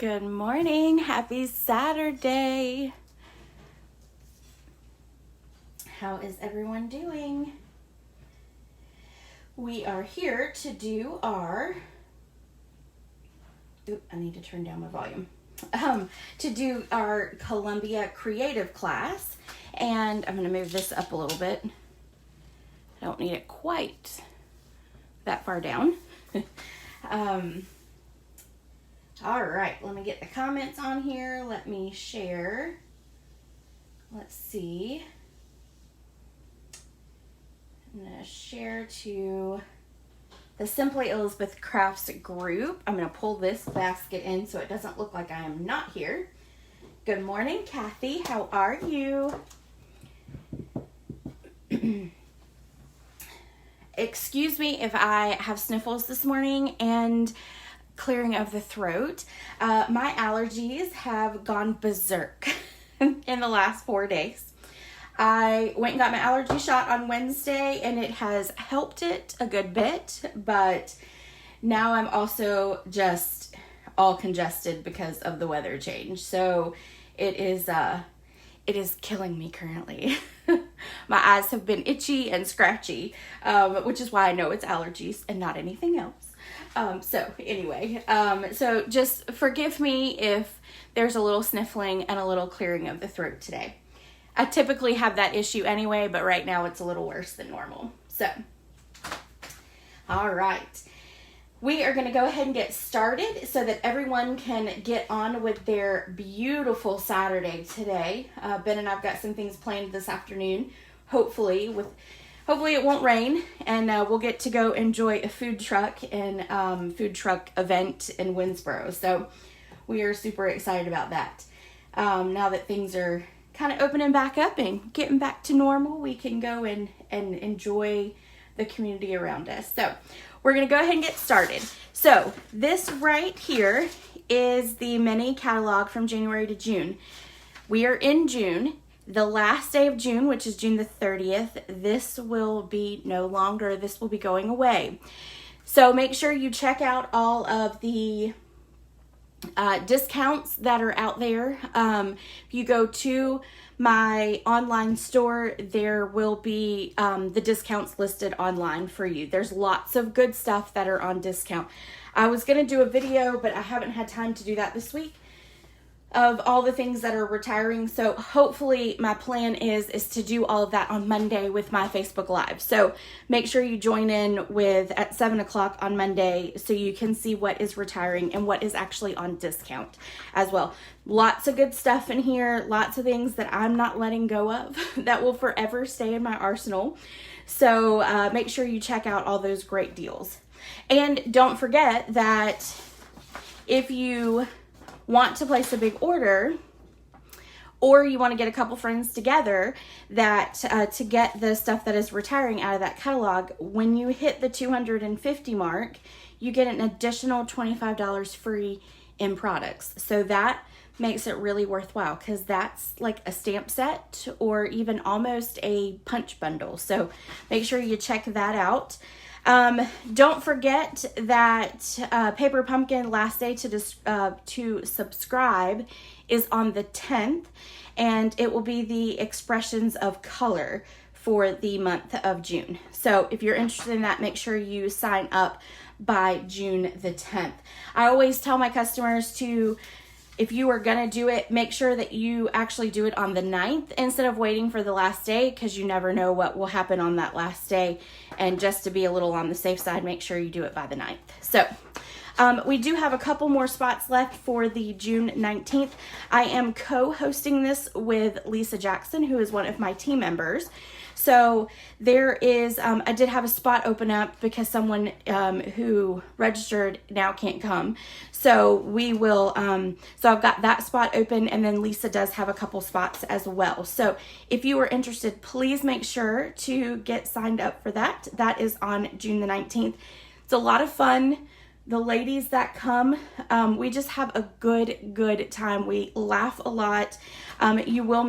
Good morning. Happy Saturday. How is everyone doing? We are here to do our... I need to turn down my volume. To do our Columbia Creative class. And I'm going to move this up a little bit. I don't need it quite that far down. All right, let me get the comments on here. Let me share. Let's see. I'm going to share to the Simply Elizabeth Crafts group. I'm going to pull this basket in so it doesn't look like I am not here. Good morning, Kathy. How are you? Excuse me if I have sniffles this morning and clearing of the throat. My allergies have gone berserk in the last 4 days. I went and got my allergy shot on Wednesday and it has helped it a good bit, but now I'm also just all congested because of the weather change. So it is killing me currently. My eyes have been itchy and scratchy, which is why I know it's allergies and not anything else. So just forgive me if there's a little sniffling and a little clearing of the throat today. I typically have that issue anyway, but right now it's a little worse than normal. So, all right. We are going to go ahead and get started so that everyone can get on with their beautiful Saturday today. Ben and I've got some things planned this afternoon. Hopefully it won't rain, and we'll get to go enjoy a food truck and food truck event in Winsboro. So we are super excited about that. Now that things are kind of opening back up and getting back to normal, we can go and enjoy the community around us. So we're going to go ahead and get started. So this right here is the mini catalog from January to June. We are in June. The last day of June, which is June the 30th, this will be no longer. This will be going away. So make sure you check out all of the discounts that are out there. If you go to my online store, there will be the discounts listed online for you. There's lots of good stuff that are on discount. I was going to do a video, but I haven't had time to do that this week of all the things that are retiring. So hopefully my plan is to do all of that on Monday with my Facebook Live. So make sure you join in at 7 o'clock on Monday so you can see what is retiring and what is actually on discount as well. Lots of good stuff in here. Lots of things that I'm not letting go of that will forever stay in my arsenal. So make sure you check out all those great deals. And don't forget that if you want to place a big order, or you want to get a couple friends together that to get the stuff that is retiring out of that catalog, when you hit the 250 mark, you get an additional $25 free in products. So that makes it really worthwhile because that's like a stamp set or even almost a punch bundle. So make sure you check that out. Don't forget that Paper Pumpkin last day to subscribe is on the 10th, and it will be the expressions of color for the month of June. So if you're interested in that, make sure you sign up by June the 10th. I always tell my customers to, if you are going to do it, make sure that you actually do it on the 9th instead of waiting for the last day, because you never know what will happen on that last day. And just to be a little on the safe side, make sure you do it by the 9th. So we do have a couple more spots left for the June 19th. I am co-hosting this with Lisa Jackson, who is one of my team members. So there is, I did have a spot open up because someone who registered now can't come. So we will, so I've got that spot open, and then Lisa does have a couple spots as well. So if you are interested, please make sure to get signed up for that. That is on June the 19th. It's a lot of fun. the ladies that come, we just have a good time. We laugh a lot. You will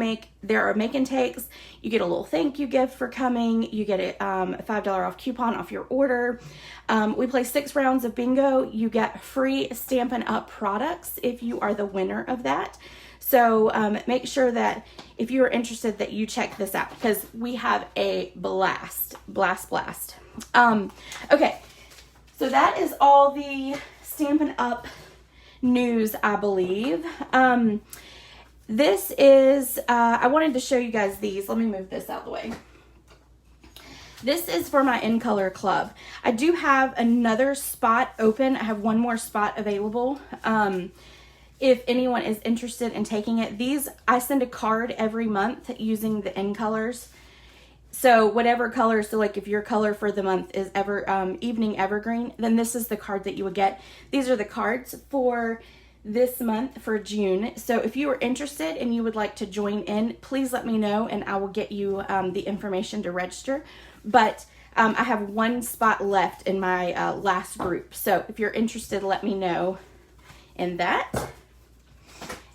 there are make and takes. You get a little thank you gift for coming. You get a $5 off coupon off your order. We play 6 rounds of bingo. You get free Stampin' Up! Products if you are the winner of that. So make sure that if you are interested that you check this out, because we have a blast. Okay, so that is all the Stampin' Up! News, I believe. This is, I wanted to show you guys these. Let me move this out of the way. This is for my In Color Club. I do have another spot open. I have one more spot available. If anyone is interested in taking it, I send a card every month using the In Colors. So whatever color, so like if your color for the month is Evening Evergreen, then this is the card that you would get. These are the cards for this month for June. So if you are interested and you would like to join in, please let me know and I will get you the information to register. But I have one spot left in my last group. So if you're interested, let me know in that.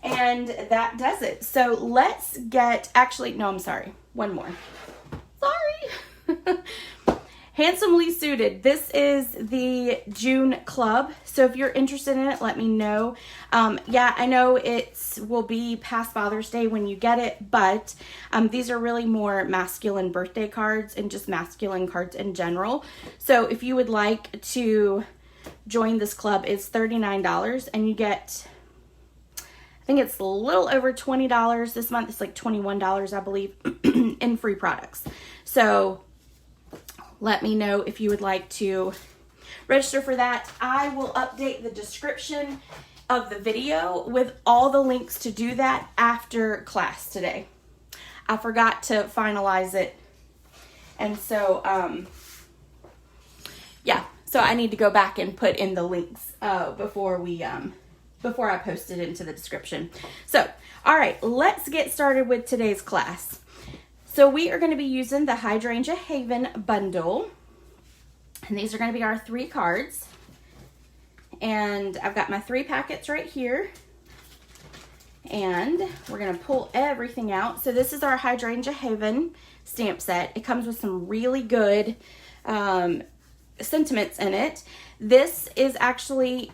And that does it. So let's get, actually, no, I'm sorry. One more. Sorry. Handsomely Suited. This is the June club. So if you're interested in it, let me know. Yeah, I know it will be past Father's Day when you get it, but these are really more masculine birthday cards and just masculine cards in general. So if you would like to join this club, it's $39 and you get, I think it's a little over $20 this month. It's like $21, I believe, in free products. So let me know if you would like to register for that. I will update the description of the video with all the links to do that after class today. I forgot to finalize it. And so, yeah, so I need to go back and put in the links before I post it into the description. So, all right, let's get started with today's class. So we are going to be using the Hydrangea Haven bundle. And these are going to be our 3 cards. And I've got my 3 packets right here. And we're going to pull everything out. So this is our Hydrangea Haven stamp set. It comes with some really good sentiments in it. This is actually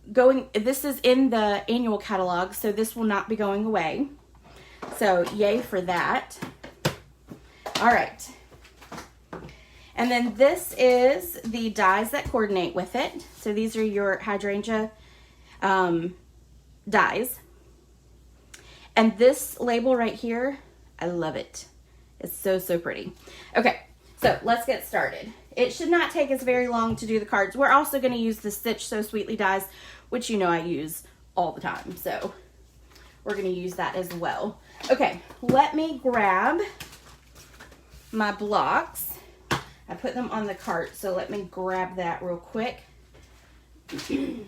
this is in the annual catalog, so this will not be going away. So yay for that. All right. And then this is the dies that coordinate with it. So these are your Hydrangea dies. And this label right here, I love it. It's so, so pretty. Okay, so let's get started. It should not take us very long to do the cards. We're also going to use the Stitch So Sweetly dies, which you know I use all the time. So we're going to use that as well. Okay, let me grab my blocks. I put them on the cart, so let me grab that real quick. And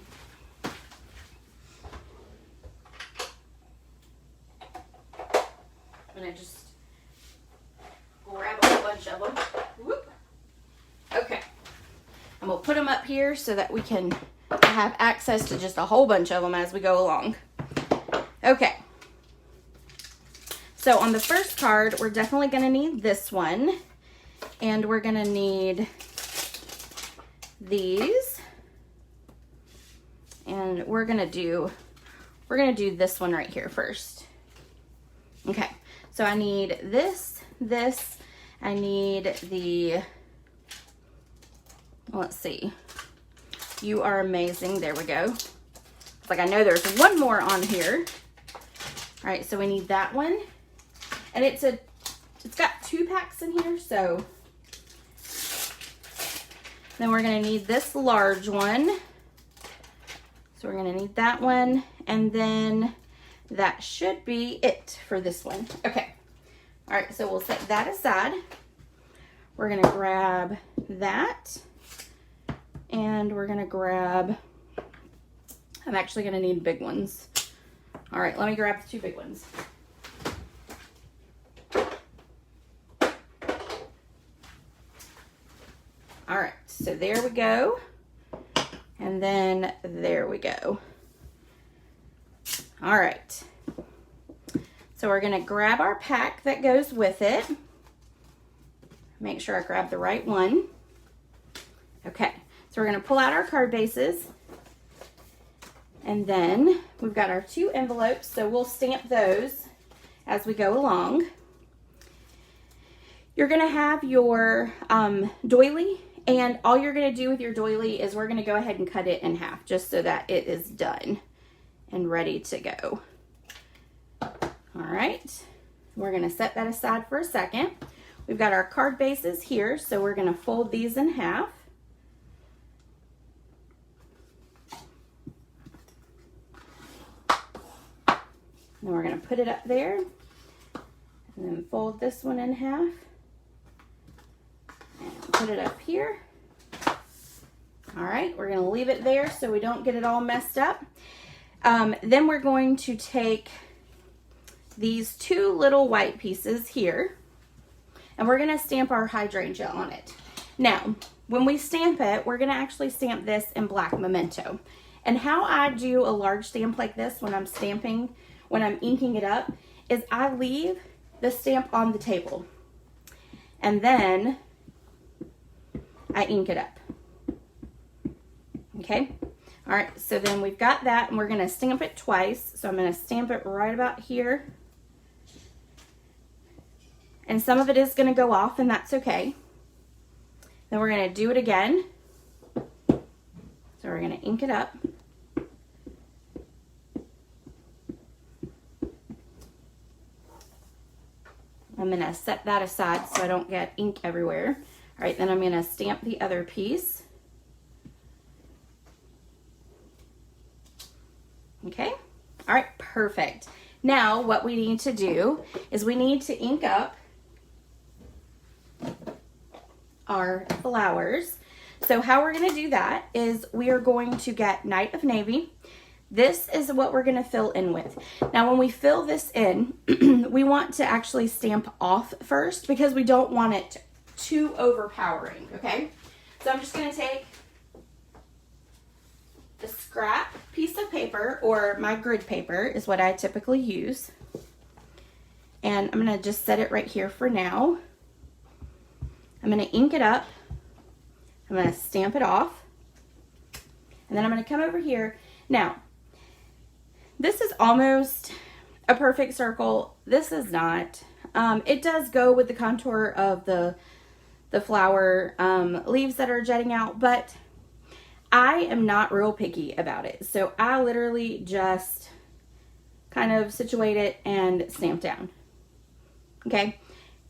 I just grab a whole bunch of them. Whoop. Okay. I'm going to put them up here so that we can have access to just a whole bunch of them as we go along. Okay. So on the first card, we're definitely going to need this one. And we're going to need these. And we're going to do this one right here first. Okay. So I need this. I need the, let's see. You Are Amazing. There we go. It's like I know there's one more on here. All right, so we need that one. And it's got 2 packs in here, so then we're going to need this large one. So we're going to need that one, and then that should be it for this one. Okay. All right, so we'll set that aside. We're going to grab that, and we're going to grab, I'm actually going to need big ones. All right, let me grab the 2 big ones. All right, so there we go. And then there we go. All right. So we're gonna grab our pack that goes with it. Make sure I grab the right one. Okay, so we're gonna pull out our card bases. And then we've got our 2 envelopes, so we'll stamp those as we go along. You're gonna have your doily, and all you're gonna do with your doily is we're gonna go ahead and cut it in half just so that it is done and ready to go. All right, we're gonna set that aside for a second. We've got our card bases here, so we're gonna fold these in half. Then we're gonna put it up there, and then fold this one in half, and put it up here. All right, we're gonna leave it there so we don't get it all messed up. Then we're going to take these 2 little white pieces here, and we're gonna stamp our hydrangea on it. Now, when we stamp it, we're gonna actually stamp this in black memento. And how I do a large stamp like this when I'm stamping, when I'm inking it up, is I leave the stamp on the table, and then I ink it up. Okay? All right, so then we've got that, and we're gonna stamp it twice. So I'm gonna stamp it right about here. And some of it is gonna go off, and that's okay. Then we're gonna do it again. So we're gonna ink it up. I'm gonna set that aside so I don't get ink everywhere. All right, then I'm gonna stamp the other piece. Okay, all right, perfect. Now what we need to do is we need to ink up our flowers. So how we're gonna do that is we are going to get Night of Navy. This is what we're gonna fill in with. Now when we fill this in, we want to actually stamp off first because we don't want it too overpowering, okay? So I'm just gonna take the scrap piece of paper, or my grid paper is what I typically use. And I'm gonna just set it right here for now. I'm gonna ink it up. I'm gonna stamp it off. And then I'm gonna come over here. Now, this is almost a perfect circle. This is not. It does go with the contour of the flower leaves that are jetting out, but I am not real picky about it. So I literally just kind of situate it and stamp down. Okay.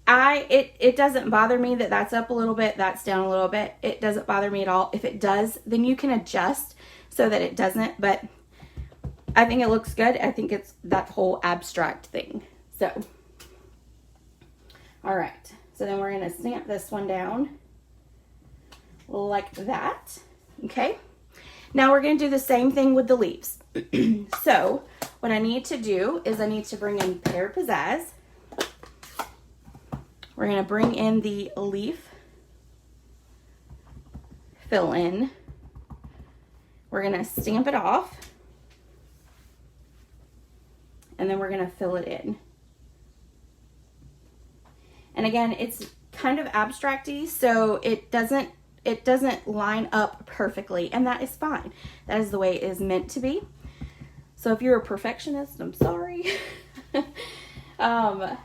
It doesn't bother me that that's up a little bit, that's down a little bit. It doesn't bother me at all. If it does, then you can adjust so that it doesn't, but I think it looks good. I think it's that whole abstract thing. So, all right. So then we're going to stamp this one down like that. Okay. Now we're going to do the same thing with the leaves. So what I need to do is I need to bring in Pear Pizzazz. We're going to bring in the leaf fill in. We're going to stamp it off. And then we're going to fill it in. And again, it's kind of abstract-y, so it doesn't line up perfectly, and that is fine. That is the way it is meant to be. So if you're a perfectionist, I'm sorry. I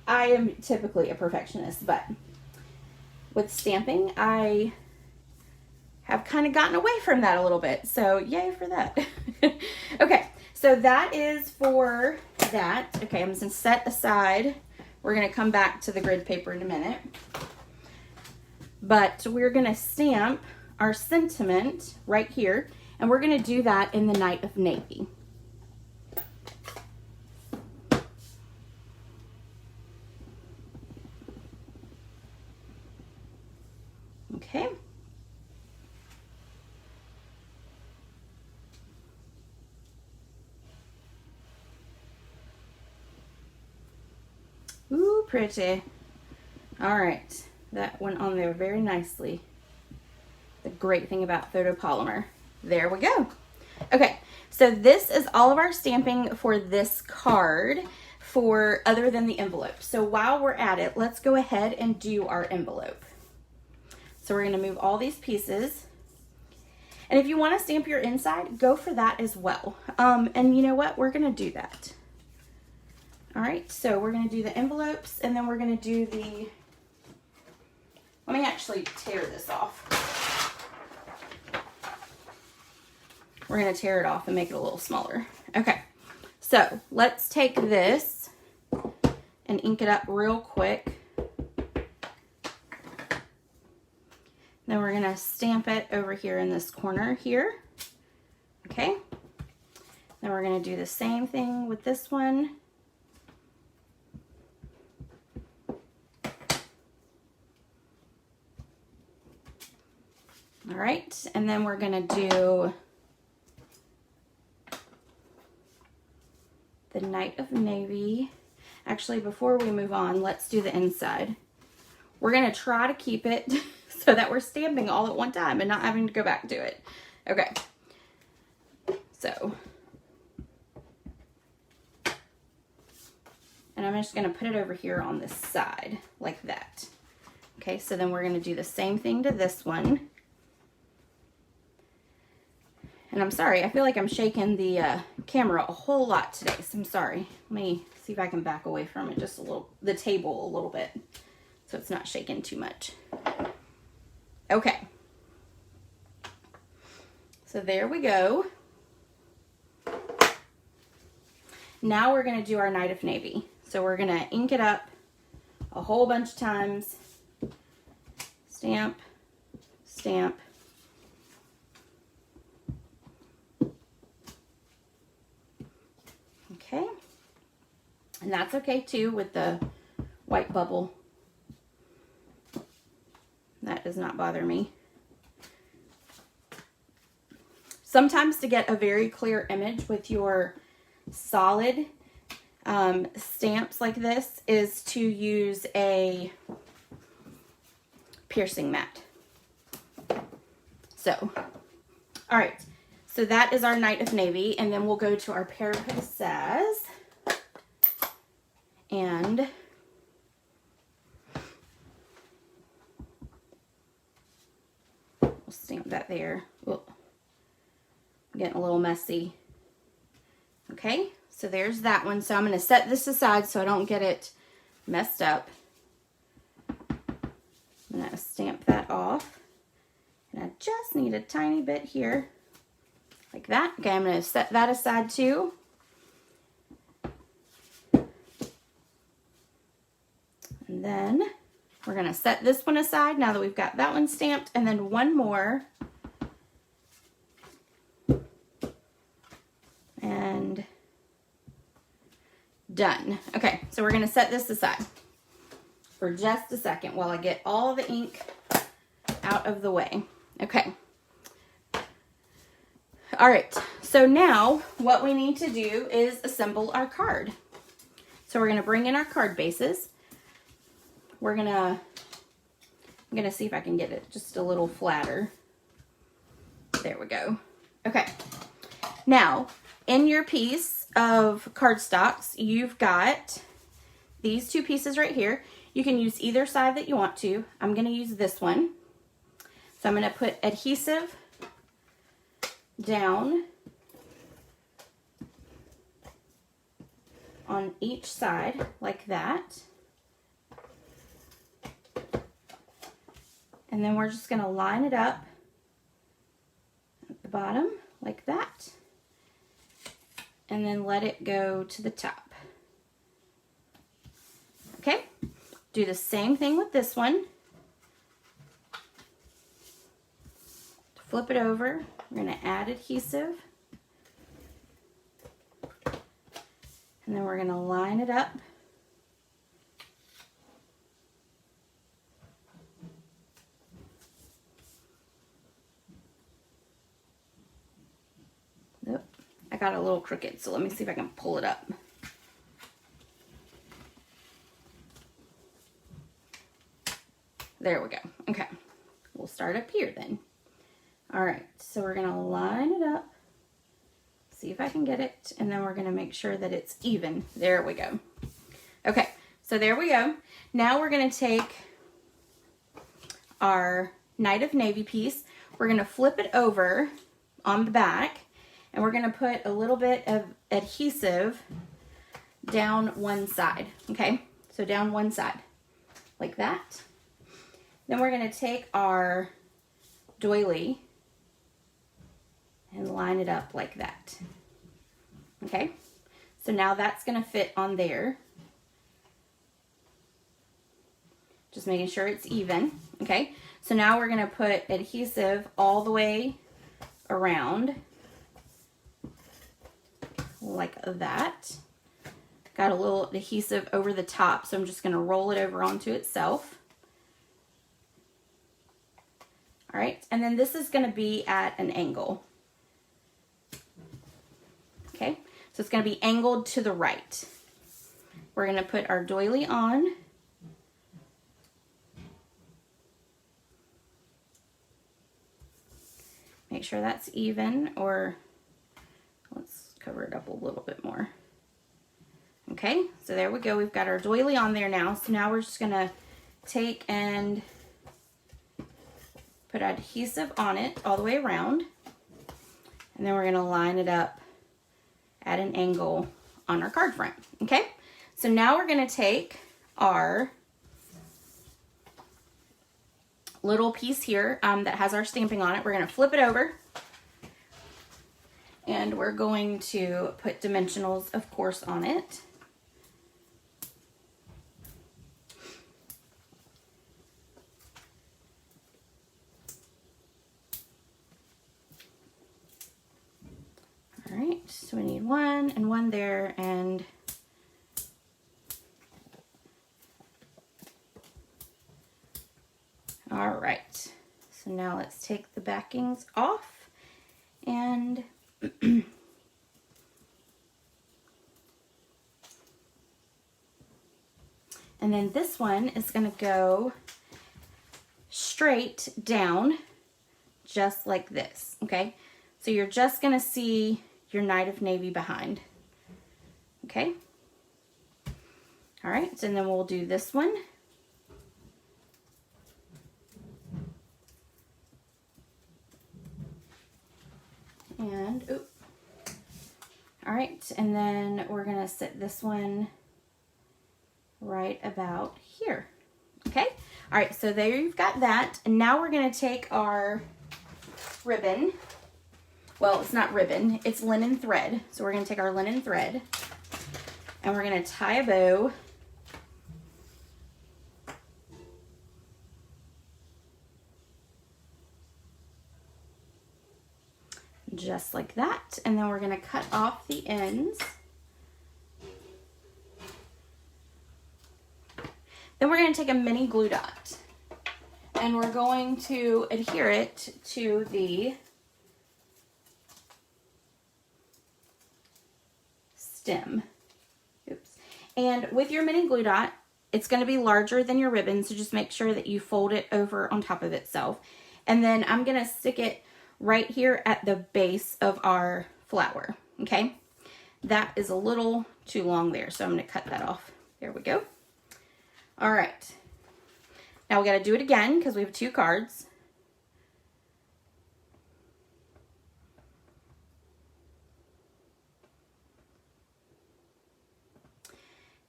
am typically a perfectionist, but with stamping, I have kind of gotten away from that a little bit. So yay for that. Okay, so that is for that. Okay, I'm just gonna set aside. We're gonna come back to the grid paper in a minute. But we're gonna stamp our sentiment right here, and we're gonna do that in the Night of Navy. Okay. Ooh, pretty. All right, that went on there very nicely. The great thing about photopolymer. There we go. Okay, so this is all of our stamping for this card for other than the envelope. So while we're at it, let's go ahead and do our envelope. So we're going to move all these pieces. And if you want to stamp your inside, go for that as well. And you know what? We're going to do that. All right, so we're going to do the envelopes, and then we're going to do the, let me actually tear this off. We're going to tear it off and make it a little smaller. Okay, so let's take this and ink it up real quick. Then we're going to stamp it over here in this corner here. Okay, then we're going to do the same thing with this one. All right, and then we're going to do the Night of Navy. Actually, before we move on, let's do the inside. We're going to try to keep it so that we're stamping all at one time and not having to go back to it. Okay, so, and I'm just going to put it over here on this side like that. Okay, so then we're going to do the same thing to this one. And I'm sorry, I feel like I'm shaking the camera a whole lot today, so I'm sorry. Let me see if I can back away from it just a little, the table a little bit, so it's not shaking too much. Okay. So there we go. Now we're gonna do our Night of Navy. So we're gonna ink it up a whole bunch of times. Stamp, stamp. Okay, and that's okay too with the white bubble. That does not bother me. Sometimes to get a very clear image with your solid stamps like this is to use a piercing mat. So, all right. So that is our Night of Navy, and then we'll go to our pair of Pizzazz, and we'll stamp that there. Whoa. I'm getting a little messy. Okay, so there's that one. So I'm going to set this aside so I don't get it messed up. I'm going to stamp that off, and I just need a tiny bit here. Like that. Okay, I'm going to set that aside too. And then we're going to set this one aside now that we've got that one stamped. And then one more. And done. Okay, so we're going to set this aside for just a second while I get all the ink out of the way. Okay. All right, so now what we need to do is assemble our card. So we're gonna bring in our card bases. I'm gonna see if I can get it just a little flatter. There we go. Okay, now in your piece of cardstocks, you've got these two pieces right here. You can use either side that you want to. I'm gonna use this one. So I'm gonna put adhesive down on each side like that. And then we're just going to line it up at the bottom like that. And then let it go to the top. Okay, do the same thing with this one. Flip it over. We're going to add adhesive. And then we're going to line it up. Nope, I got a little crooked, so let me see if I can pull it up. There we go. Okay, we'll start up here then. All right, so we're gonna line it up, see if I can get it, and then we're gonna make sure that it's even. There we go. Okay, so there we go. Now we're gonna take our Night of Navy piece, we're gonna flip it over on the back, and we're gonna put a little bit of adhesive down one side, okay? So down one side, like that. Then we're gonna take our doily and line it up like that. Okay, so now that's gonna fit on there. Just making sure it's even, okay? So now we're gonna put adhesive all the way around, like that. Got a little adhesive over the top, so I'm just gonna roll it over onto itself. All right, and then this is gonna be at an angle. Okay, so it's gonna be angled to the right. We're gonna put our doily on. Make sure that's even, or let's cover it up a little bit more. Okay, so there we go. We've got our doily on there now. So now we're just gonna take and put adhesive on it all the way around. And then we're gonna line it up at an angle on our card front, okay? So now we're gonna take our little piece here that has our stamping on it. We're gonna flip it over, and we're going to put dimensionals, of course, on it. All right, so we need one and one there, and all right. So now let's take the backings off, and and then this one is going to go straight down just like this, okay? So you're just going to see your Night of Navy behind, okay? All right, so then we'll do this one. And, oop. All right, and then we're gonna set this one right about here, okay? All right, so there you've got that. And now we're gonna take our ribbon. Well, it's not ribbon, it's linen thread. So we're gonna take our linen thread and we're gonna tie a bow just like that. And then we're gonna cut off the ends. Then we're gonna take a mini glue dot and we're going to adhere it to the stem. Oops. And with your mini glue dot, it's going to be larger than your ribbon, so just make sure that you fold it over on top of itself. And then I'm going to stick it right here at the base of our flower, okay? That is a little too long there, so I'm going to cut that off. There we go. All right. Now we got to do it again because we have 2 cards.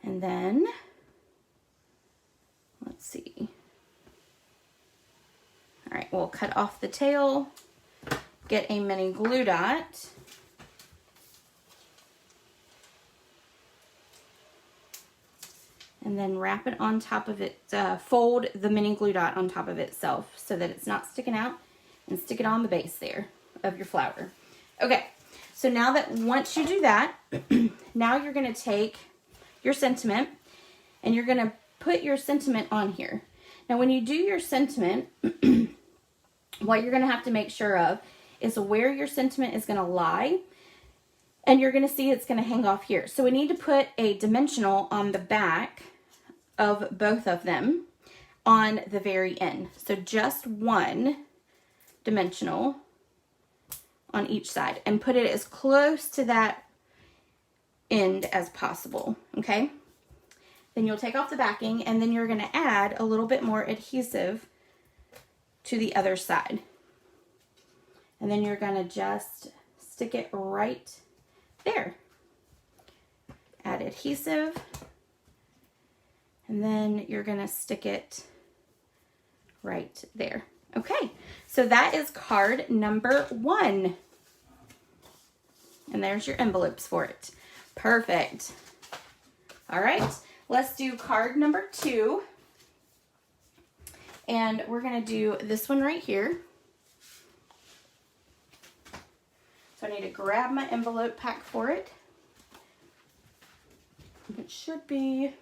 And then, let's see. All right, we'll cut off the tail, get a mini glue dot, and then wrap it on top of it, fold the mini glue dot on top of itself so that it's not sticking out, and stick it on the base there of your flower. Okay, so now that once you do that, now you're gonna take your sentiment and you're gonna put your sentiment on here. Now when you do your sentiment, what you're gonna have to make sure of is where your sentiment is gonna lie, and you're gonna see it's gonna hang off here. So we need to put a dimensional on the back of both of them on the very end. So just one dimensional on each side and put it as close to that end as possible, okay? Then you'll take off the backing and then you're gonna add a little bit more adhesive to the other side. And then you're gonna just stick it right there. Add adhesive, and then you're gonna stick it right there. Okay, so that is card number 1. And there's your envelopes for it. Perfect. All right, let's do card number 2. And we're gonna do this one right here. So I need to grab my envelope pack for it. It should be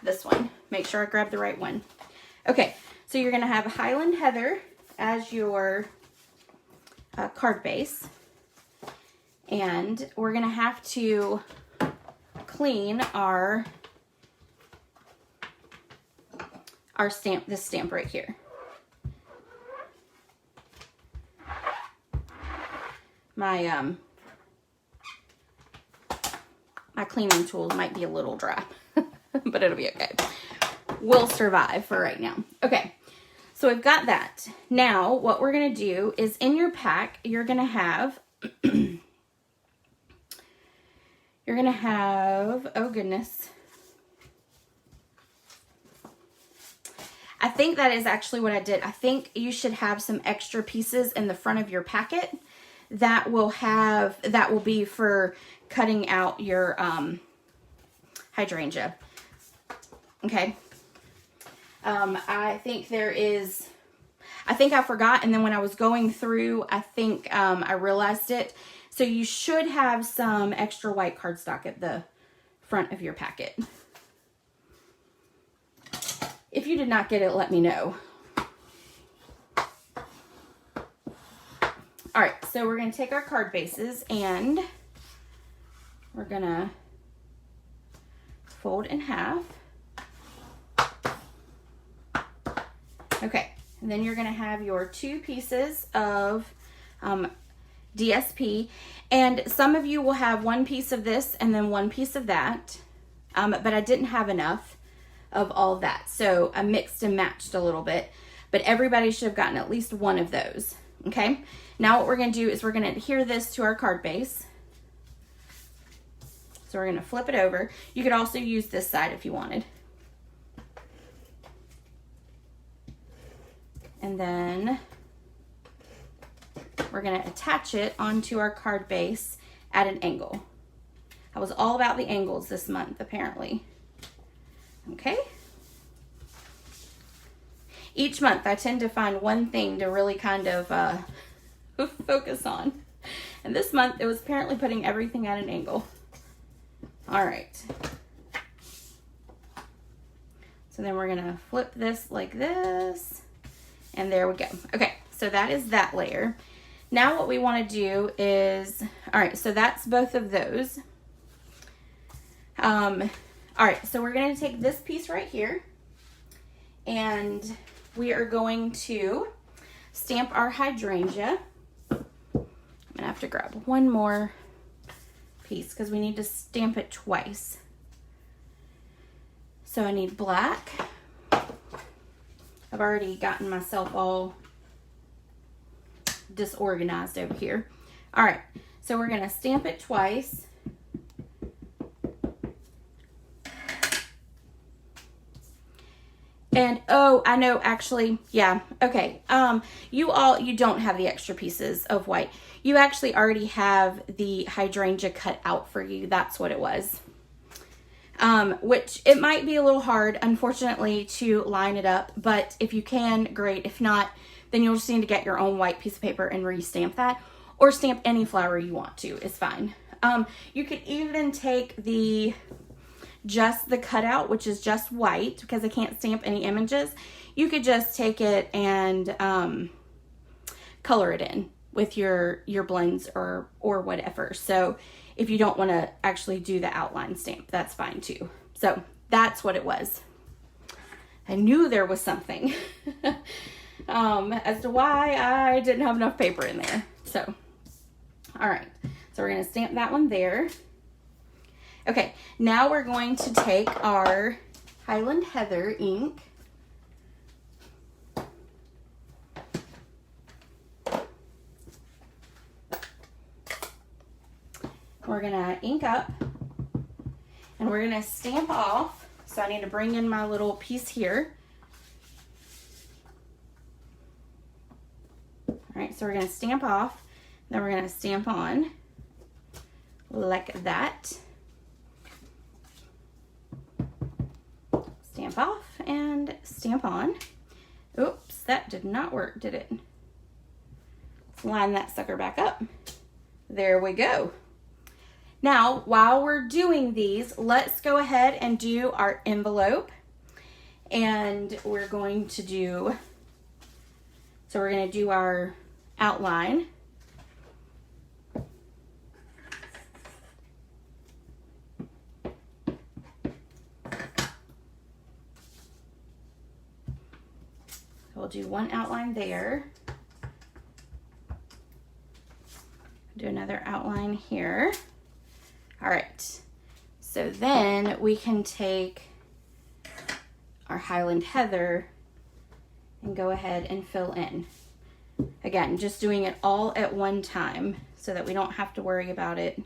this one. Make sure I grab the right one. Okay, so you're gonna have Highland Heather as your card base. And we're gonna have to clean our stamp, this stamp right here. My my cleaning tools might be a little dry, but it'll be okay. We'll survive for right now. Okay, so we've got that. Now, what we're gonna do is in your pack, you're gonna have, oh goodness. I think that is actually what I did. I think you should have some extra pieces in the front of your packet that will be for cutting out your hydrangea. Okay. I think I forgot, and then when I was going through, I think I realized it. So you should have some extra white cardstock at the front of your packet. If you did not get it, let me know. All right, so we're gonna take our card bases and we're gonna fold in half. Okay, and then you're gonna have your 2 pieces of DSP, and some of you will have 1 piece of this and then 1 piece of that, but I didn't have enough of all that, so I mixed and matched a little bit, but everybody should have gotten at least 1 of those. Okay, now what we're going to do is we're going to adhere this to our card base. So we're going to flip it over. You could also use this side if you wanted. And then we're going to attach it onto our card base at an angle. I was all about the angles this month, apparently. Okay. Each month I tend to find one thing to really kind of focus on. And this month it was apparently putting everything at an angle. All right. So then we're gonna flip this like this. And there we go. Okay, so that is that layer. Now what we wanna do is, all right, so that's both of those. All right, so we're gonna take this piece right here and we are going to stamp our hydrangea. I'm gonna have to grab one more piece because we need to stamp it twice. So I need black. I've already gotten myself all disorganized over here. All right, so we're gonna stamp it twice. And, oh, I know, actually, yeah, okay. You don't have the extra pieces of white. You actually already have the hydrangea cut out for you. That's what it was. Which it might be a little hard, unfortunately, to line it up. But if you can, great. If not, then you'll just need to get your own white piece of paper and re-stamp that. Or stamp any flower you want to. It's fine. You could even take just the cutout, which is just white, because I can't stamp any images. You could just take it and color it in with your blends or whatever. So if you don't want to actually do the outline stamp, that's fine too. So that's what it was. I knew there was something as to why I didn't have enough paper in there. So All right, so we're gonna stamp that one there. Okay, now we're going to take our Highland Heather ink. We're gonna ink up and we're gonna stamp off. So I need to bring in my little piece here. All right, so we're gonna stamp off, then we're gonna stamp on like that. Stamp off and stamp on. Oops, that did not work, did it? Let's line that sucker back up. There we go. Now, while we're doing these, let's go ahead and do our envelope. And we're going to do, so we're going to do our outline. We'll do one outline there. Do another outline here. All right, so then we can take our Highland Heather and go ahead and fill in. Again, just doing it all at one time so that we don't have to worry about it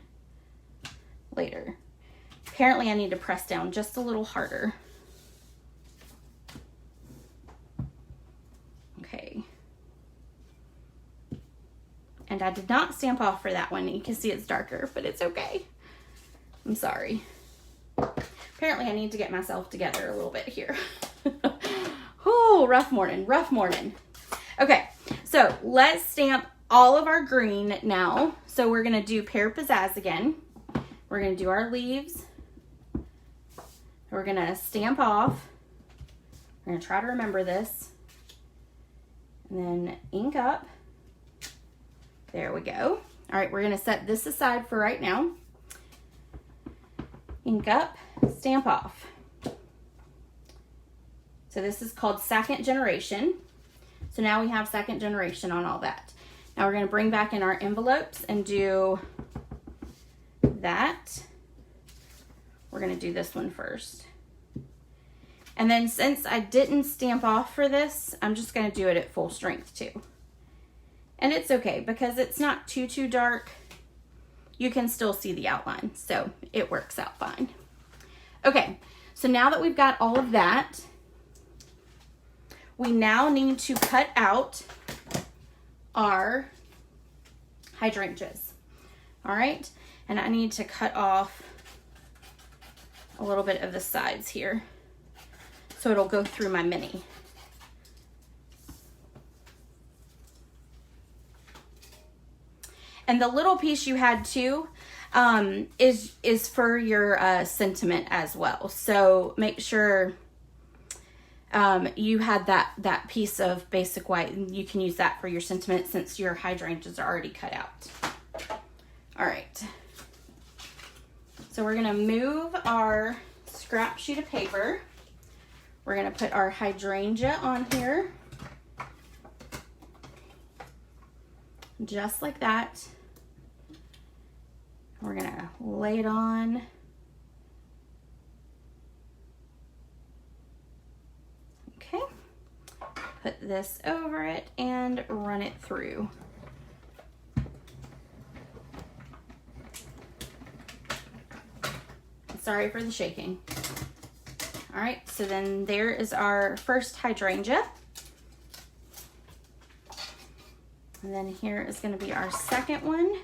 later. Apparently I need to press down just a little harder. Okay. And I did not stamp off for that one. You can see it's darker, but it's okay. I'm sorry. Apparently I need to get myself together a little bit here. Oh, rough morning, rough morning. Okay, so let's stamp all of our green now. So we're gonna do Pear Pizzazz again. We're gonna do our leaves. We're gonna stamp off. We're gonna try to remember this. And then ink up. There we go. All right, we're gonna set this aside for right now. Ink up, stamp off. So this is called second generation. So now we have second generation on all that. Now we're gonna bring back in our envelopes and do that. We're gonna do this one first. And then since I didn't stamp off for this, I'm just gonna do it at full strength too. And it's okay because it's not too dark. You can still see the outline, so it works out fine. Okay, so now that we've got all of that, we now need to cut out our hydrangeas. All right, and I need to cut off a little bit of the sides here so it'll go through my mini. And the little piece you had too is for your sentiment as well. So make sure you had that piece of basic white, and you can use that for your sentiment since your hydrangeas are already cut out. All right. So we're gonna move our scrap sheet of paper. We're gonna put our hydrangea on here. Just like that. We're gonna lay it on. Okay, put this over it and run it through. Sorry for the shaking. All right, so then there is our first hydrangea. And then here is gonna be our second one.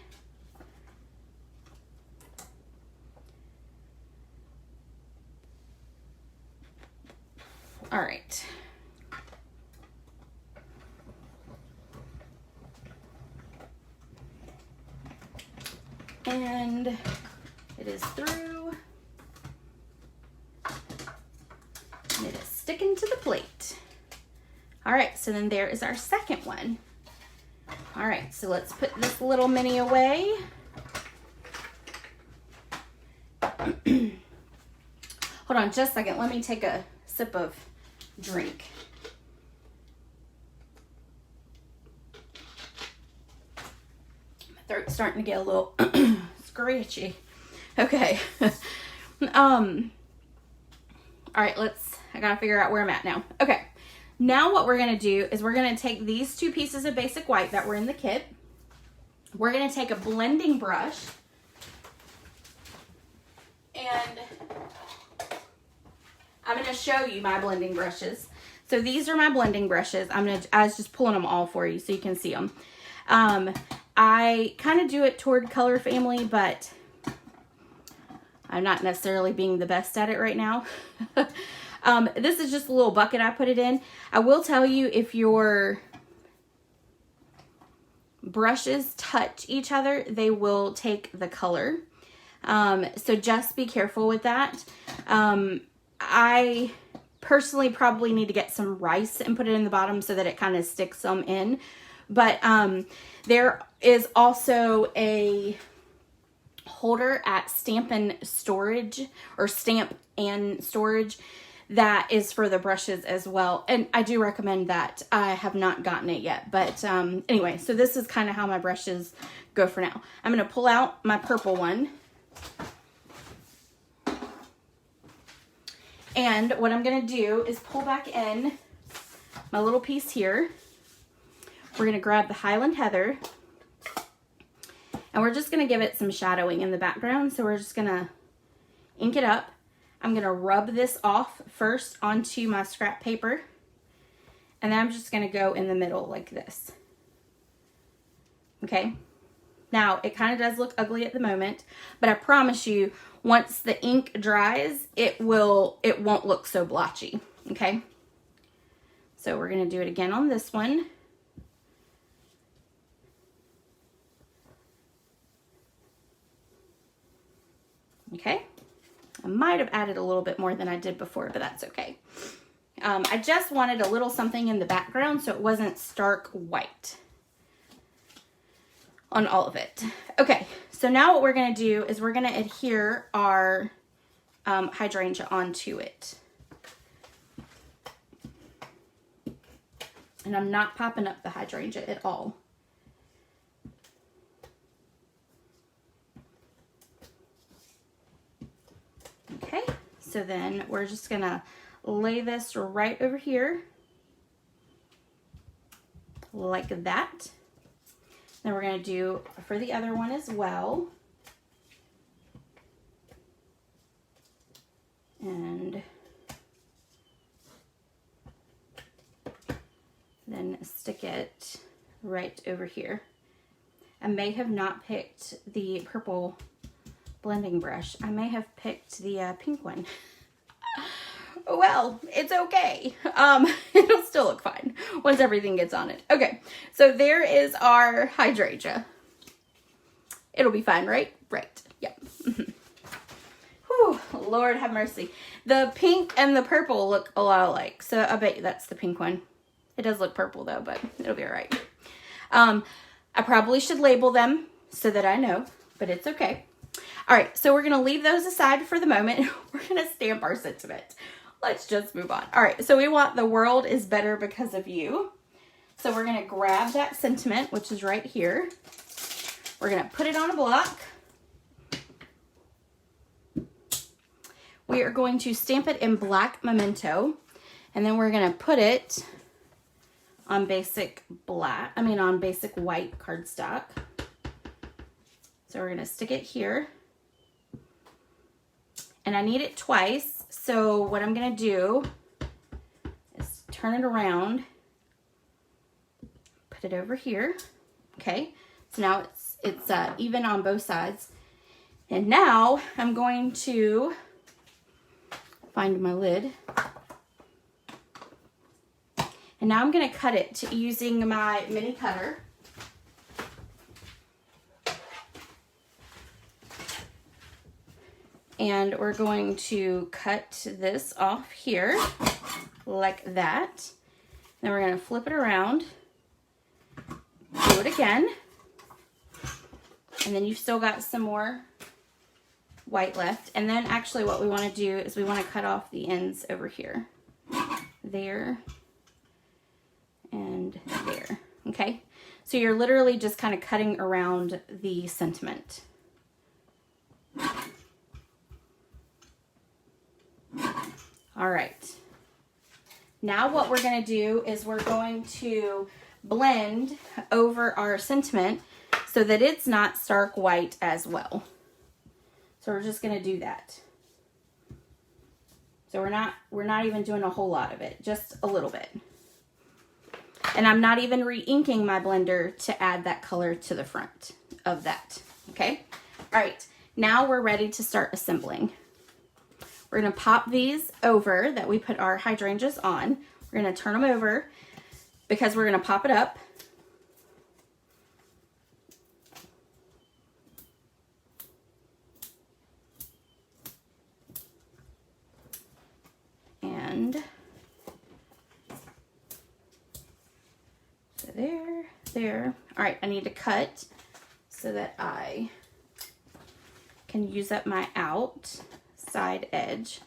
All right. And it is through. And it is sticking to the plate. All right, so then there is our second one. All right, so let's put this little mini away. Hold on just a second. Let me take a sip of drink. Throat's starting to get a little scratchy. Okay. All right, I gotta figure out where I'm at now. Okay. Now what we're gonna do is we're gonna take these 2 pieces of basic white that were in the kit. We're gonna take a blending brush and I'm gonna show you my blending brushes. So these are my blending brushes. I was just pulling them all for you so you can see them. I kind of do it toward color family, but I'm not necessarily being the best at it right now. This is just a little bucket I put it in. I will tell you, if your brushes touch each other, they will take the color. So just be careful with that. I personally probably need to get some rice and put it in the bottom so that it kind of sticks them in. But there is also a holder at Stampin storage, or Stamp and Storage, that is for the brushes as well, and I do recommend that. I have not gotten it yet, but anyway, so this is kind of how my brushes go for now. I'm going to pull out my purple one, and what I'm going to do is pull back in my little piece here. We're going to grab the Highland Heather, and we're just going to give it some shadowing in the background. So we're just going to ink it up. I'm going to rub this off first onto my scrap paper, and then I'm just going to go in the middle like this. Okay. Now, it kind of does look ugly at the moment, but I promise you, once the ink dries, it won't look so blotchy. Okay. So we're going to do it again on this one. Okay. I might have added a little bit more than I did before, but that's okay. I just wanted a little something in the background so it wasn't stark white on all of it. Okay, so now what we're going to do is we're going to adhere our hydrangea onto it. And I'm not popping up the hydrangea at all. Okay, so then we're just gonna lay this right over here, like that. Then we're gonna do for the other one as well. And then stick it right over here. I may have not picked the purple blending brush. I may have picked the pink one. Well, it's okay. It'll still look fine once everything gets on it. Okay, so there is our hydrangea. It'll be fine, right? Right, yep. Whew, Lord have mercy. The pink and the purple look a lot alike, so I bet you that's the pink one. It does look purple though, but it'll be all right. I probably should label them so that I know, but it's okay. All right, so we're going to leave those aside for the moment. We're going to stamp our sentiment. Let's just move on. All right, so we want the world is better because of you. So we're going to grab that sentiment, which is right here. We're going to put it on a block. We are going to stamp it in black memento, and then we're going to put it on basic white cardstock. So we're going to stick it here. And I need it twice. So what I'm going to do is turn it around, put it over here. Okay. So now it's even on both sides. And now I'm going to find my lid. And now I'm going to cut it using my mini cutter. And we're going to cut this off here like that. Then we're going to flip it around, do it again, and then you've still got some more white left. And then actually what we want to do is we want to cut off the ends over here, there, and there. Okay, So you're literally just kind of cutting around the sentiment. All right. Now what we're going to do is we're going to blend over our sentiment so that it's not stark white as well. So we're just going to do that. So we're not even doing a whole lot of it, just a little bit. And I'm not even re-inking my blender to add that color to the front of that, okay? All right, now we're ready to start assembling. We're gonna pop these over that we put our hydrangeas on. We're gonna turn them over because we're gonna pop it up. And so there. All right, I need to cut so that I can use up my outside edge.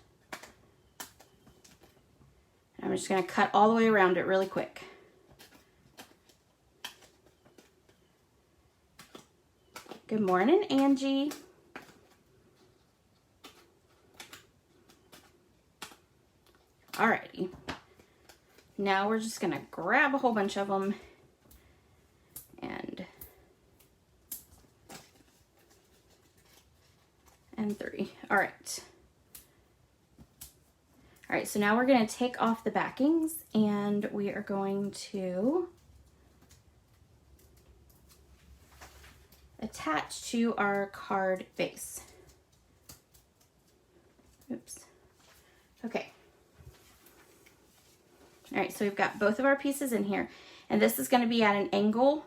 I'm just gonna cut all the way around it really quick. Good morning, Angie. Alrighty. Now we're just gonna grab a whole bunch of them and 3. All right. All right, so now we're gonna take off the backings and we are going to attach to our card base. Oops. Okay. All right, so we've got both of our pieces in here, and this is gonna be at an angle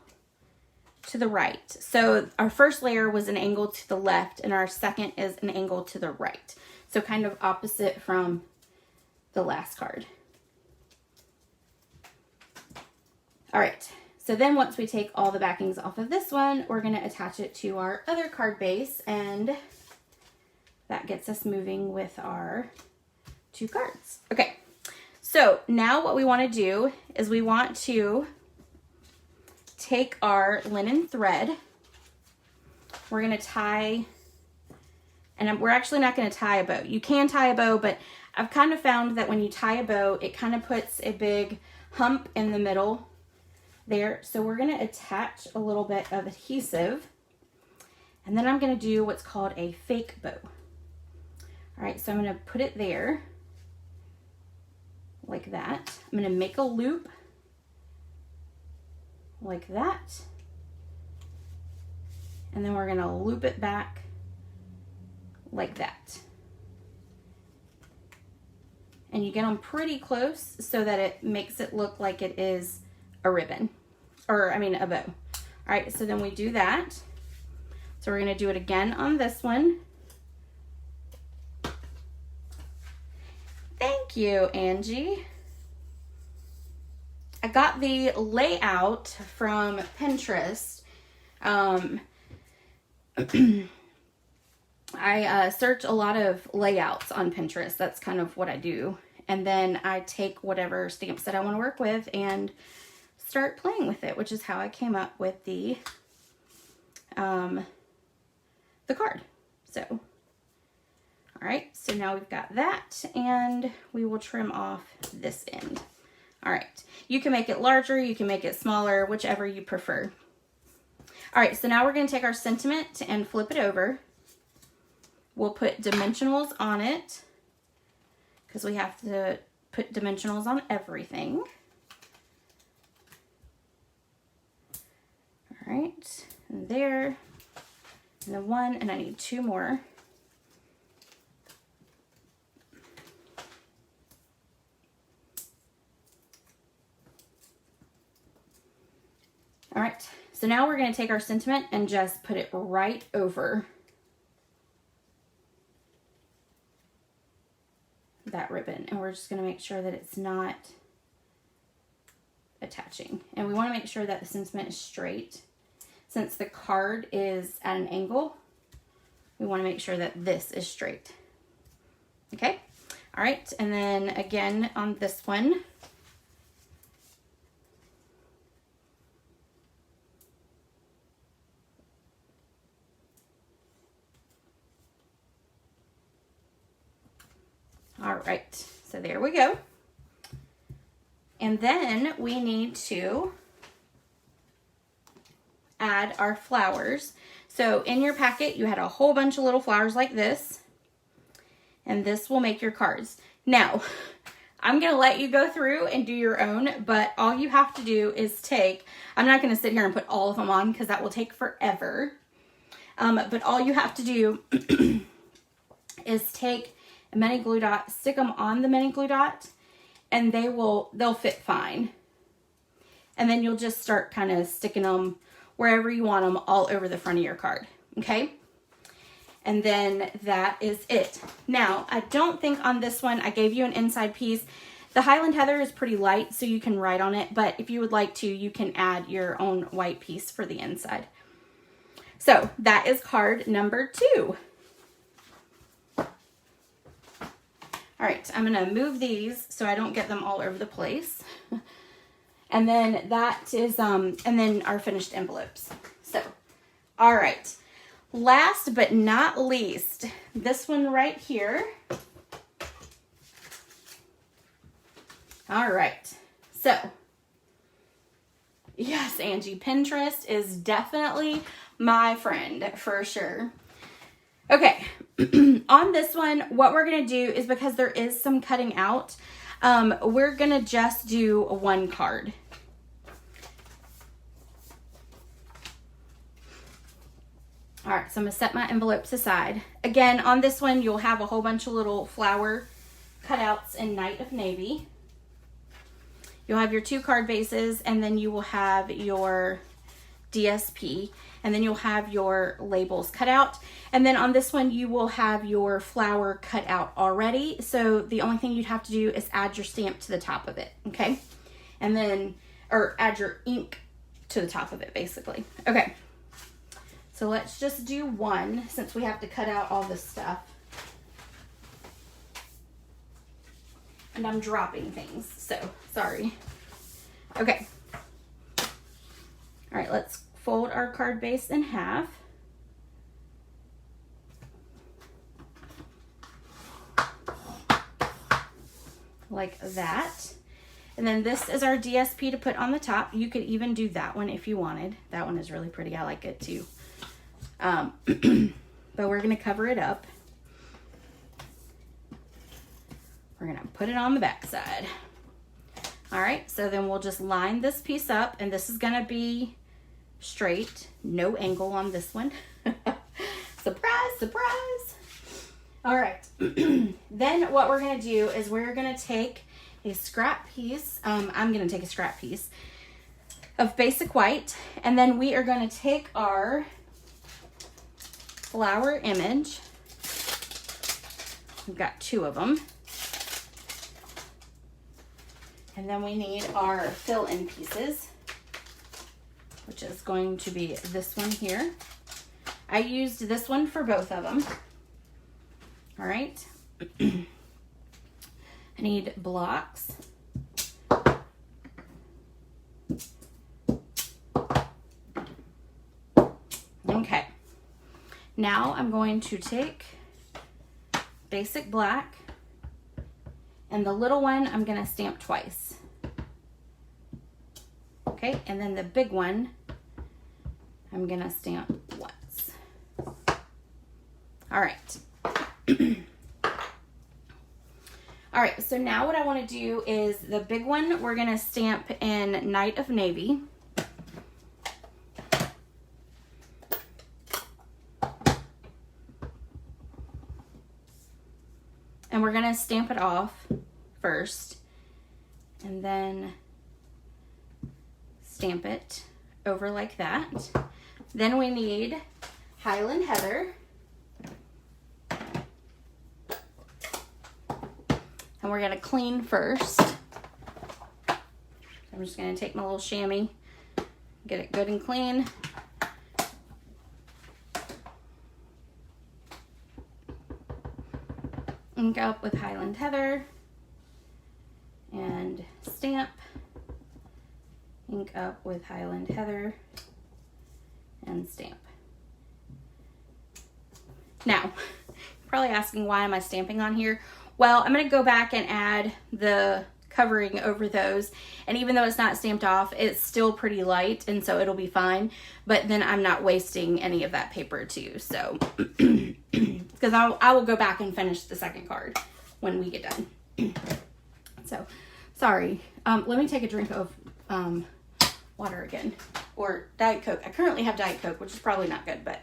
to the right. So our first layer was an angle to the left and our second is an angle to the right. So kind of opposite from the last card. All right, so then once we take all the backings off of this one, we're gonna attach it to our other card base, and that gets us moving with our 2 cards. Okay, so now what we wanna do is we want to take our linen thread. We're gonna tie, and we're actually not gonna tie a bow. You can tie a bow, but I've kind of found that when you tie a bow, it kind of puts a big hump in the middle there. So we're gonna attach a little bit of adhesive, and then I'm gonna do what's called a fake bow. All right, so I'm gonna put it there like that. I'm gonna make a loop like that, and then we're gonna loop it back like that. And you get them pretty close so that it makes it look like it is a ribbon, or I mean a bow. All right, so then we do that. So we're gonna do it again on this one. Thank you, Angie. I got the layout from Pinterest. I search a lot of layouts on Pinterest. That's kind of what I do. And then I take whatever stamps that I want to work with and start playing with it, which is how I came up with the card. So, all right, so now we've got that, and we will trim off this end. All right, you can make it larger, you can make it smaller, whichever you prefer. All right, so now we're gonna take our sentiment and flip it over. We'll put dimensionals on it because we have to put dimensionals on everything. All right, and there, and then 1, and I need 2 more. All right, so now we're gonna take our sentiment and just put it right over that ribbon, and we're just gonna make sure that it's not attaching. And we wanna make sure that the sentiment is straight. Since the card is at an angle, we wanna make sure that this is straight. Okay, all right, and then again on this one, All right, so there we go. And then we need to add our flowers. So in your packet, you had a whole bunch of little flowers like this, and this will make your cards. Now, I'm gonna let you go through and do your own, but all you have to do is take, I'm not gonna sit here and put all of them on because that will take forever. But all you have to do is take a mini glue dot, stick them on the mini glue dot, and they'll fit fine. And then you'll just start kind of sticking them wherever you want them all over the front of your card, okay? And then that is it. Now, I don't think on this one I gave you an inside piece. The Highland Heather is pretty light, so you can write on it, but if you would like to, you can add your own white piece for the inside. So that is card number 2. All right, I'm gonna move these so I don't get them all over the place. And then that is, and then our finished envelopes. So, all right. Last but not least, this one right here. All right, so, yes, Angie, Pinterest is definitely my friend for sure. Okay, on this one, what we're gonna do is, because there is some cutting out, we're gonna just do one card. All right, so I'm gonna set my envelopes aside. Again, on this one, you'll have a whole bunch of little flower cutouts in Night of Navy. You'll have your 2 card bases, and then you will have your DSP, and then you'll have your labels cut out. And then on this one, you will have your flower cut out already. So the only thing you'd have to do is add your stamp to the top of it, okay? And then, or add your ink to the top of it, basically. Okay. So let's just do one, since we have to cut out all this stuff. And I'm dropping things, so sorry. Okay. All right, let's fold our card base in half. Like that. And then this is our DSP to put on the top. You could even do that one if you wanted. That one is really pretty. I like it too. But we're going to cover it up. We're going to put it on the back side. All right, so then we'll just line this piece up, and this is going to be straight, no angle on this one. Surprise, surprise. All right, then what we're going to do is we're going to take a scrap piece. I'm going to take a scrap piece of basic white, and then we are going to take our flower image. We've got 2 of them. And then we need our fill-in pieces, which is going to be this one here. I used this one for both of them. All right. I need blocks. Okay. Now I'm going to take basic black, and the little one I'm going to stamp twice. Okay, and then the big one I'm going to stamp once. All right. All right, so now what I want to do is the big one we're going to stamp in Night of Navy. And we're going to stamp it off first, and then stamp it over like that. Then we need Highland Heather. And we're going to clean first. I'm just going to take my little chamois, get it good and clean. Ink up with Highland Heather and stamp. Ink up with Highland Heather and stamp. Now, you're probably asking, why am I stamping on here? Well, I'm going to go back and add the covering over those, and even though it's not stamped off, it's still pretty light, and so it'll be fine. But then I'm not wasting any of that paper too, so because I will go back and finish the second card when we get done. So sorry, let me take a drink of water again, or Diet Coke. I currently have Diet Coke, which is probably not good, but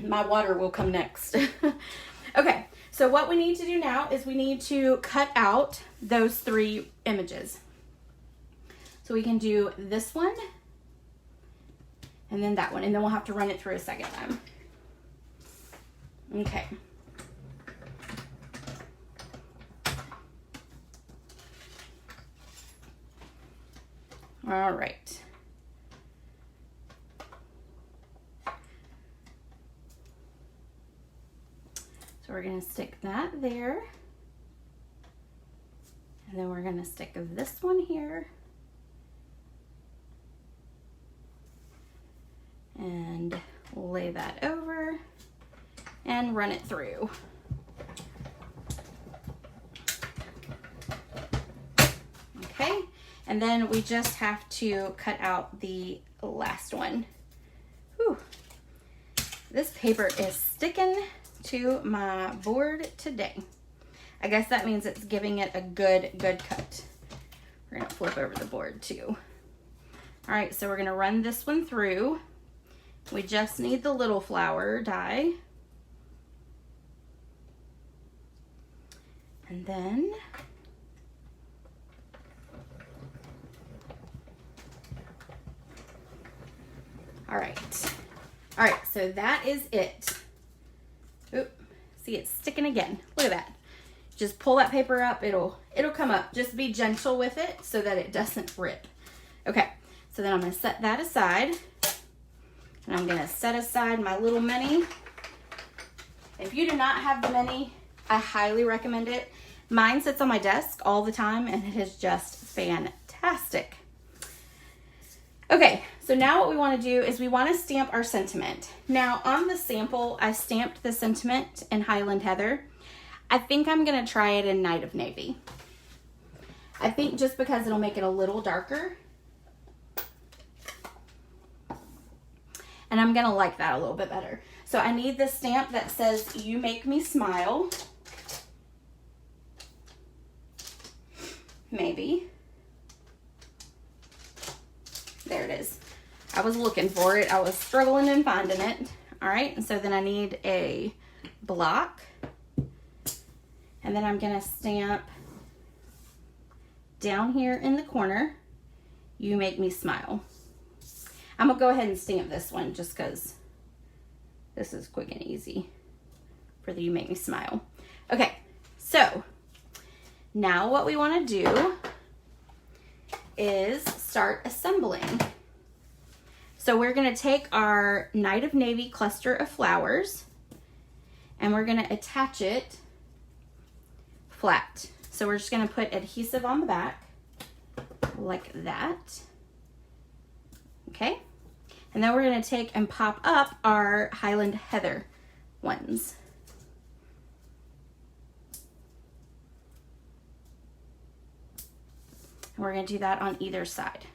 my water will come next. Okay, so what we need to do now is we need to cut out those 3 images. So we can do this one, and then that one, and then we'll have to run it through a second time. Okay. All right. So we're going to stick that there. And then we're going to stick this one here. And lay that over and run it through. Okay, and then we just have to cut out the last one. Whew. This paper is sticking to my board today. I guess that means it's giving it a good cut. We're gonna flip over the board too. All right, so we're gonna run this one through. We just need the little flower die. And then all right, so that is it. Oop, see, it's sticking again. Look at that. Just pull that paper up, it'll come up. Just be gentle with it so that it doesn't rip. Okay, so then I'm gonna set that aside. And I'm gonna set aside my little mini. If you do not have the mini, I highly recommend it. Mine sits on my desk all the time, and it is just fantastic. Okay, so now what we want to do is we want to stamp our sentiment. Now on the sample, I stamped the sentiment in Highland Heather. I think I'm going to try it in Night of Navy. I think just because it'll make it a little darker. And I'm going to like that a little bit better. So I need the stamp that says, "You make me smile." Maybe. There it is. I was looking for it. I was struggling in finding it. All right, and so then I need a block. And then I'm gonna stamp down here in the corner, "You make me smile." I'm gonna go ahead and stamp this one just because this is quick and easy for the "You make me smile." Okay, so now what we wanna do is start assembling. So we're gonna take our Night of Navy cluster of flowers and we're gonna attach it flat. So we're just gonna put adhesive on the back like that. Okay, and then we're gonna take and pop up our Highland Heather ones. And we're gonna do that on either side.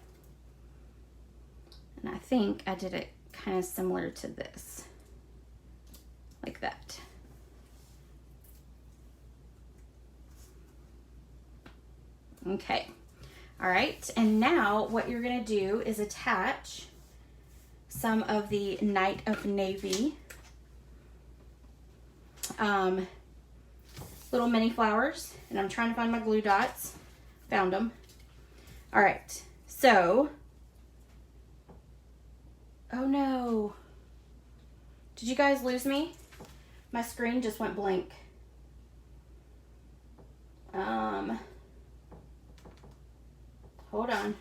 And I think I did it kind of similar to this, like that. Okay, all right, and now what you're gonna do is attach some of the Night of Navy little mini flowers, and I'm trying to find my glue dots. Found them. All right, so, oh no, did you guys lose me? My screen just went blank. Hold on.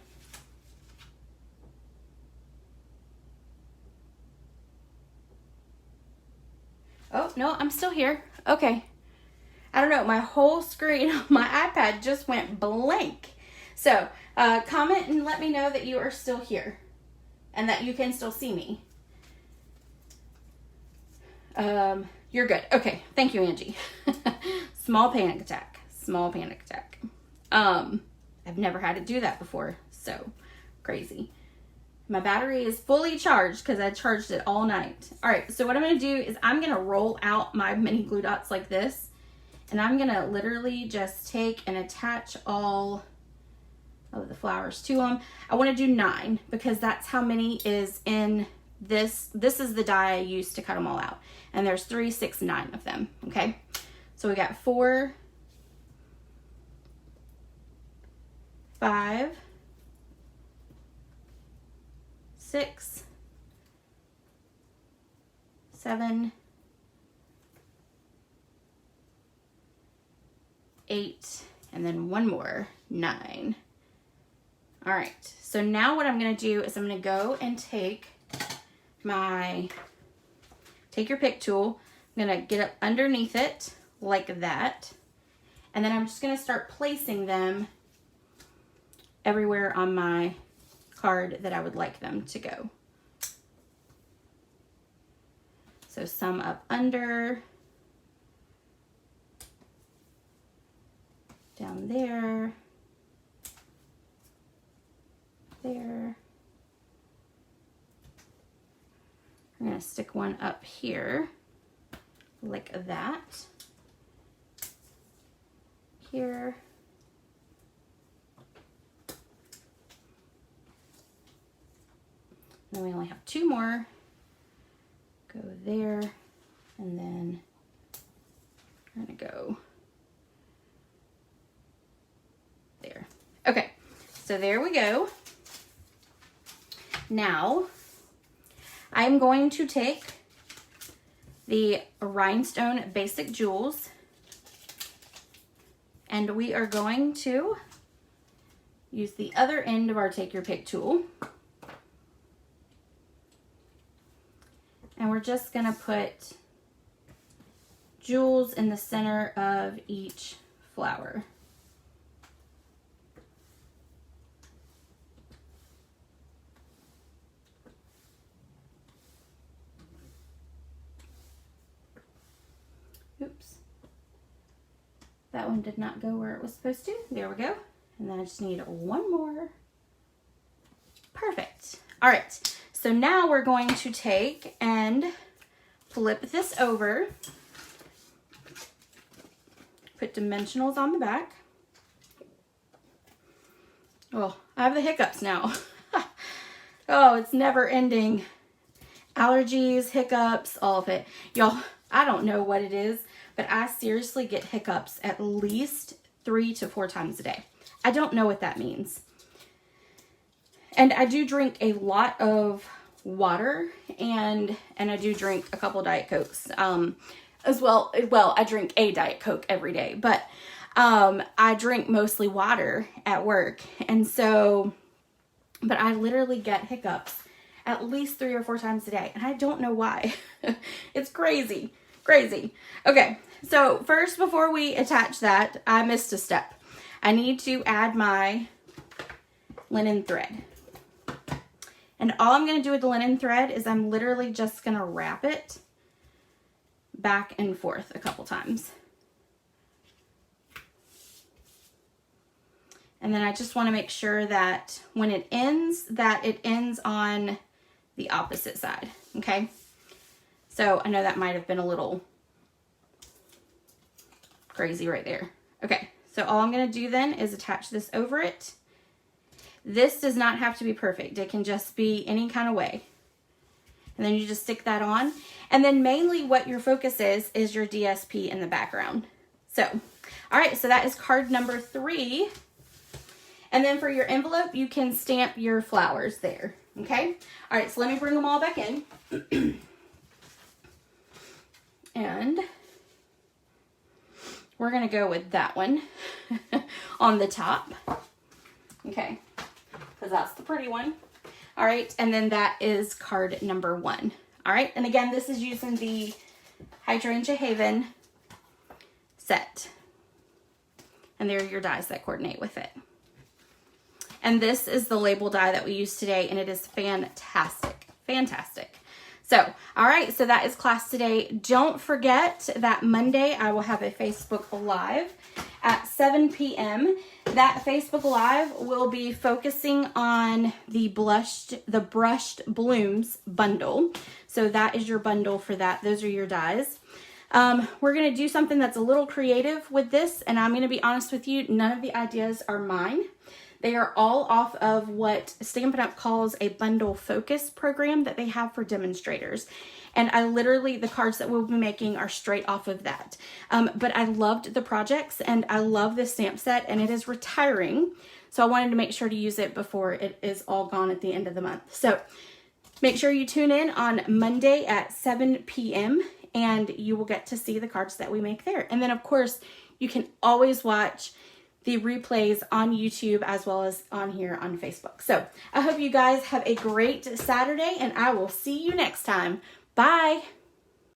Oh, no, I'm still here. Okay. I don't know, my whole screen on my iPad just went blank. So, comment and let me know that you are still here and that you can still see me. You're good. Okay. Thank you, Angie. Small panic attack. Small panic attack. I've never had to do that before. So crazy. My battery is fully charged because I charged it all night. All right. So what I'm going to do is I'm going to roll out my mini glue dots like this. And I'm going to literally just take and attach all of the flowers to them. I want to do 9 because that's how many is in this. This is the die I used to cut them all out. And there's 3, 6, 9 of them. Okay. So we got 4, 5, 6, 7, 8, and then one more, 9. All right, so now what I'm gonna do is I'm gonna go and take your pick tool. I'm gonna get up underneath it like that. And then I'm just gonna start placing them everywhere on my card that I would like them to go. So some up under, down there, there. I'm going to stick one up here like that. Here. And then we only have 2 more. Go there, and then I'm going to go there. Okay, so there we go. Now, I'm going to take the Rhinestone Basic Jewels, and we are going to use the other end of our Take Your Pick tool. And we're just going to put jewels in the center of each flower. Oops. That one did not go where it was supposed to. There we go. And then I just need one more. Perfect. All right. So now we're going to take and flip this over. Put dimensionals on the back. Oh, I have the hiccups now. Oh, it's never ending. Allergies, hiccups, all of it. Y'all, I don't know what it is, but I seriously get hiccups at least 3 to 4 times a day. I don't know what that means. And I do drink a lot of water, and I do drink a couple Diet Cokes as well. Well, I drink a Diet Coke every day, but I drink mostly water at work. And so, but I literally get hiccups at least 3 or 4 times a day, and I don't know why. It's crazy, crazy. Okay, so first, before we attach that, I missed a step. I need to add my linen thread. And all I'm going to do with the linen thread is I'm literally just going to wrap it back and forth a couple times. And then I just want to make sure that when it ends on the opposite side. Okay. So I know that might have been a little crazy right there. Okay. So all I'm going to do then is attach this over it. This does not have to be perfect. It can just be any kind of way. And then you just stick that on. And then mainly what your focus is your DSP in the background. So, all right, so that is card number 3. And then for your envelope, you can stamp your flowers there, okay? All right, so let me bring them all back in. And we're gonna go with that one on the top, okay? Because that's the pretty one. All right, and then that is card number 1. All right, and again, this is using the Hydrangea Haven set. And there are your dies that coordinate with it. And this is the label die that we used today, and it is fantastic, fantastic. So, all right, so that is class today. Don't forget that Monday I will have a Facebook Live at 7 p.m. That Facebook Live will be focusing on the Brushed Blooms bundle. So that is your bundle for that. Those are your dies. We're going to do something that's a little creative with this, and I'm going to be honest with you, none of the ideas are mine. They are all off of what Stampin' Up! Calls a bundle focus program that they have for demonstrators. And the cards that we'll be making are straight off of that. But I loved the projects and I love this stamp set, and it is retiring. So I wanted to make sure to use it before it is all gone at the end of the month. So make sure you tune in on Monday at 7 p.m. and you will get to see the cards that we make there. And then of course, you can always watch the replays on YouTube as well as on here on Facebook. So I hope you guys have a great Saturday, and I will see you next time. Bye.